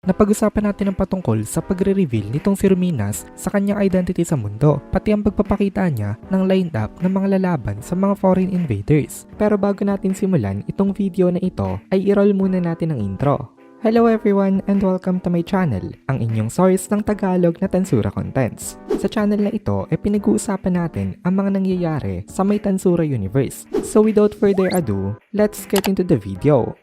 Napag-usapan natin ang patungkol sa pagre-reveal nitong si Ruminas sa kanyang identity sa mundo, pati ang pagpapakita niya ng lineup ng mga lalaban sa mga foreign invaders. Pero bago natin simulan itong video na ito, ay i-roll muna natin ang intro. Hello everyone and welcome to my channel, ang inyong source ng Tagalog na Tansura Contents. Sa channel na ito ay pinag-uusapan natin ang mga nangyayari sa may Tansura universe. So without further ado, let's get into the video.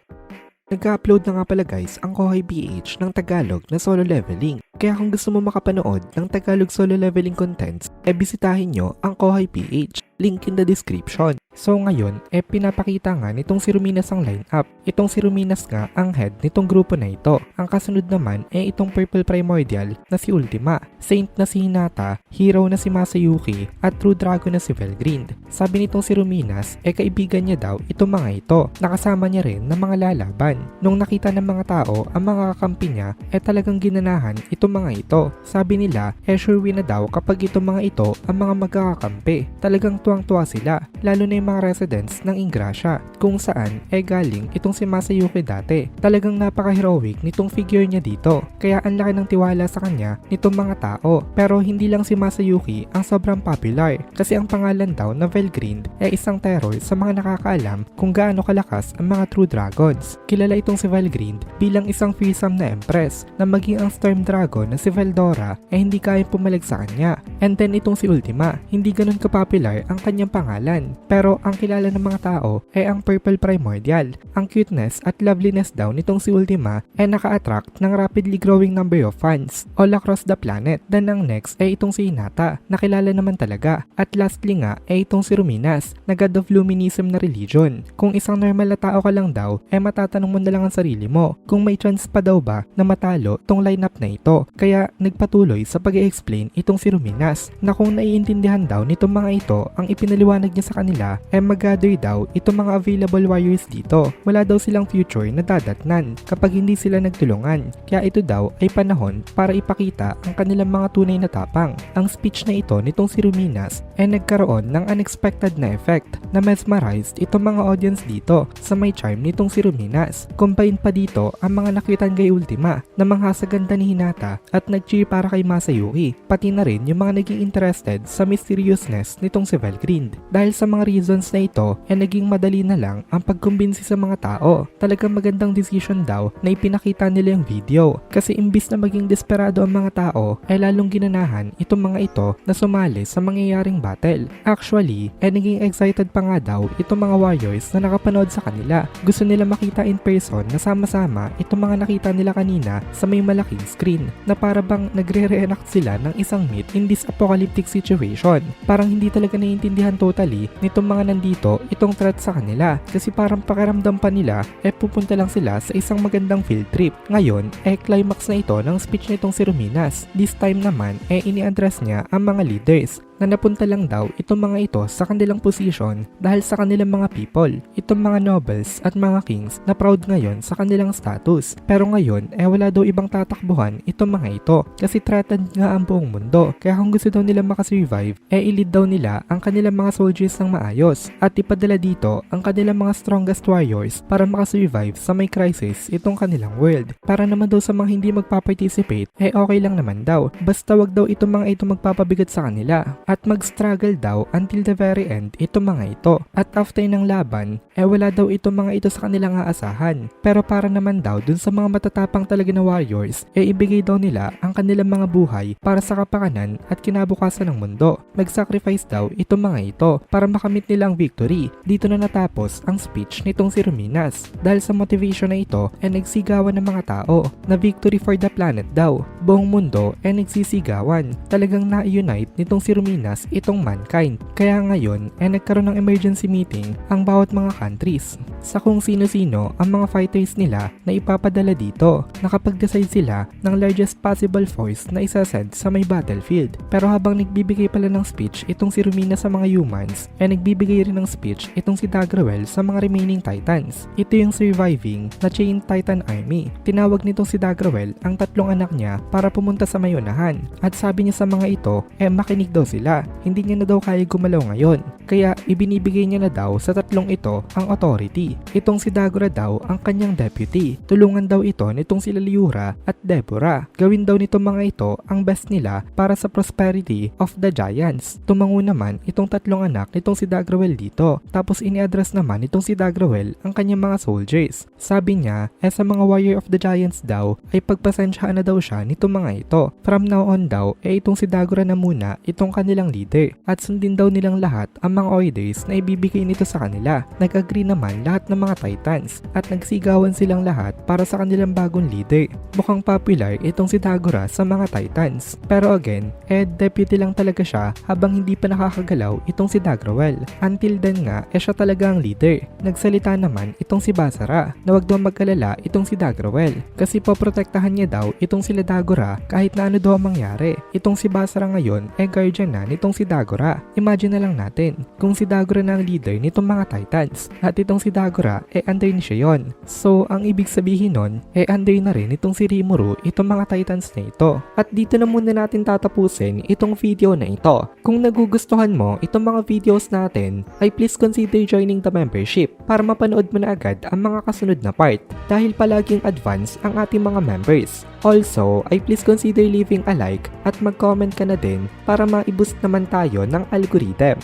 Nag-upload na nga pala guys ang Kohay PH ng Tagalog na solo leveling. Kaya kung gusto mo makapanood ng Tagalog solo leveling contents, bisitahin nyo ang Kohay PH. Link in the description. So ngayon, pinapakita nga nitong si Ruminas ang lineup. Itong si Ruminas nga ang head nitong grupo na ito. Ang kasunod naman itong Purple Primordial na si Ultima, Saint na si Hinata, Hero na si Masayuki, at True Dragon na si Velgrind. Sabi nitong si Ruminas, kaibigan niya daw itong mga ito. Nakasama niya rin ng mga lalaban. Nung nakita ng mga tao ang mga kakampi niya, talagang ginanahan itong mga ito. Sabi nila, sure win na daw kapag itong mga ito ang mga magkakakampi. Talagang tuwang-tuwa sila, lalo na yung mga residents ng Ingrasya, kung saan galing itong si Masayuki dati. Talagang napaka-heroic nitong figure niya dito, kaya ang laki ng tiwala sa kanya nitong mga tao. Pero hindi lang si Masayuki ang sobrang popular, kasi ang pangalan daw na Velgrind isang terror sa mga nakakaalam kung gaano kalakas ang mga True Dragons. Kilala itong si Velgrind bilang isang fearsome na empress, na maging ang Storm Dragon na si Veldora hindi kayang pumalag sa kanya. And then itong si Ultima, hindi ganun ka-popular ang kanyang pangalan, pero ang kilala ng mga tao ang Purple Primordial. Ang cuteness at loveliness daw nitong si Ultima naka-attract ng rapidly growing number of fans all across the planet. Then ang next itong si Hinata, na kilala naman talaga. At lastly nga itong si Ruminas, na God of Luminism na religion. Kung isang normal na tao ka lang daw, matatanong mo na lang ang sarili mo kung may chance pa daw ba na matalo tong lineup na ito. Kaya nagpatuloy sa pag-i-explain itong si Ruminas, na kung naiintindihan daw nitong mga ito ang ipinaliwanag niya sa kanila, mag-gather daw itong mga available warriors dito. Wala daw silang future na dadatnan kapag hindi sila nagtulungan. Kaya ito daw ay panahon para ipakita ang kanilang mga tunay na tapang. Ang speech na ito nitong si Ruminas nagkaroon ng unexpected na effect, na mesmerized itong mga audience dito sa may charm nitong si Ruminas. Combine pa dito ang mga nakitan kay Ultima na manghasaganda ni Hinata at nag-cheer para kay Masayuki, pati na rin yung mga naging interested sa mysteriousness nitong si Velgrind. Dahil sa mga reasons na ito, naging madali na lang ang pagkumbinsi sa mga tao. Talagang magandang decision daw na ipinakita nila yung video, kasi imbis na maging desperado ang mga tao, lalong ginanahan itong mga ito na sumali sa mangyayaring battle. Actually, naging excited pa nga daw itong mga warriors na nakapanood sa kanila. Gusto nila makita in person na sama-sama itong mga nakita nila kanina sa may malaking screen, na para bang nagre-reenact sila ng isang myth in this apocalyptic situation. Parang hindi talaga naiintindihan totally nitong mga nandito itong threat sa kanila, kasi parang pakiramdam pa nila pupunta lang sila sa isang magandang field trip. Ngayon climax na ito ng speech nitong si Ruminas. This time naman ini-address niya ang mga leaders, na napunta lang daw itong mga ito sa kanilang position dahil sa kanilang mga people. Itong mga nobles at mga kings na proud ngayon sa kanilang status. Pero ngayon wala daw ibang tatakbuhan itong mga ito, kasi threatened nga ang buong mundo. Kaya kung gusto daw nila makasurvive, i-lead daw nila ang kanilang mga soldiers ng maayos at ipadala dito ang kanilang mga strongest warriors para makasurvive sa may crisis itong kanilang world. Para naman daw sa mga hindi magpa-participate, okay lang naman daw. Basta wag daw itong mga ito magpapabigat sa kanila, at mag-struggle daw until the very end itong mga ito. At after ng laban, wala daw itong mga ito sa kanilang aasahan. Pero para naman daw dun sa mga matatapang talaga na warriors, ibigay daw nila ang kanilang mga buhay para sa kapakanan at kinabukasan ng mundo. Nag-sacrifice daw itong mga ito para makamit nila ang victory. Dito na natapos ang speech nitong si Ruminas. Dahil sa motivation na ito, nagsigawan ng mga tao na victory for the planet daw. Buong mundo nagsisigawan. Talagang na-unite nitong si Ruminas itong mankind. Kaya ngayon nagkaroon ng emergency meeting ang bawat mga countries sa kung sino-sino ang mga fighters nila na ipapadala dito. Nakapag-decide sila ng largest possible force na isasend sa may battlefield. Pero habang nagbibigay pala ng speech itong si Ruminas sa mga humans, nagbibigay rin ng speech itong si Dagrawel sa mga remaining titans. Ito yung surviving na Chain Titan Army. Tinawag nitong si Dagrawel ang tatlong anak niya para pumunta sa may unahan. At sabi niya sa mga ito, makinig daw sila. Hindi niya na daw kaya gumalaw ngayon. Kaya ibinibigay niya na daw sa tatlong ito ang authority. Itong si Dagora daw ang kanyang deputy. Tulungan daw ito nitong sila Liura at Deborah. Gawin daw nitong mga ito ang best nila para sa prosperity of the Giants. Tumango naman itong tatlong anak nitong si Dagrawel dito. Tapos ini-address naman itong si Dagrawel ang kanyang mga soldiers. Sabi niya, sa mga warrior of the Giants daw ay pagpasensyaan na daw siya nitong mga ito. From now on daw, itong si Dagora na muna itong kanilang leader. At sundin daw nilang lahat ang mga orders na ibibigay nito sa kanila. Nag-agree naman lahat ng mga Titans at nagsigawan silang lahat para sa kanilang bagong leader. Mukhang popular itong si Dagora sa mga Titans. Pero again, deputy lang talaga siya habang hindi pa nakakagalaw itong si Dagrawel. Until then nga, siya talaga ang leader. Nagsalita naman itong si Basara na wag daw mag-alala itong si Dagrawel kasi poprotektahan niya daw itong sila Dagora kahit na ano daw ang mangyari. Itong si Basara ngayon guardian na nitong si Dagora. Imagine na lang natin kung si Dagora na ang leader nitong mga Titans at itong si Dagora under ni siya yun. So ang ibig sabihin nun under na rin itong si Rimuru itong mga Titans na ito. At dito na muna natin tatapusin itong video na ito. Kung nagugustuhan mo itong mga videos natin ay please consider joining the membership para mapanood mo na agad ang mga kasunod na part dahil palaging advance ang ating mga members. Also ay please consider leaving a like at mag-comment ka na din para ma-boost naman tayo ng algorithm.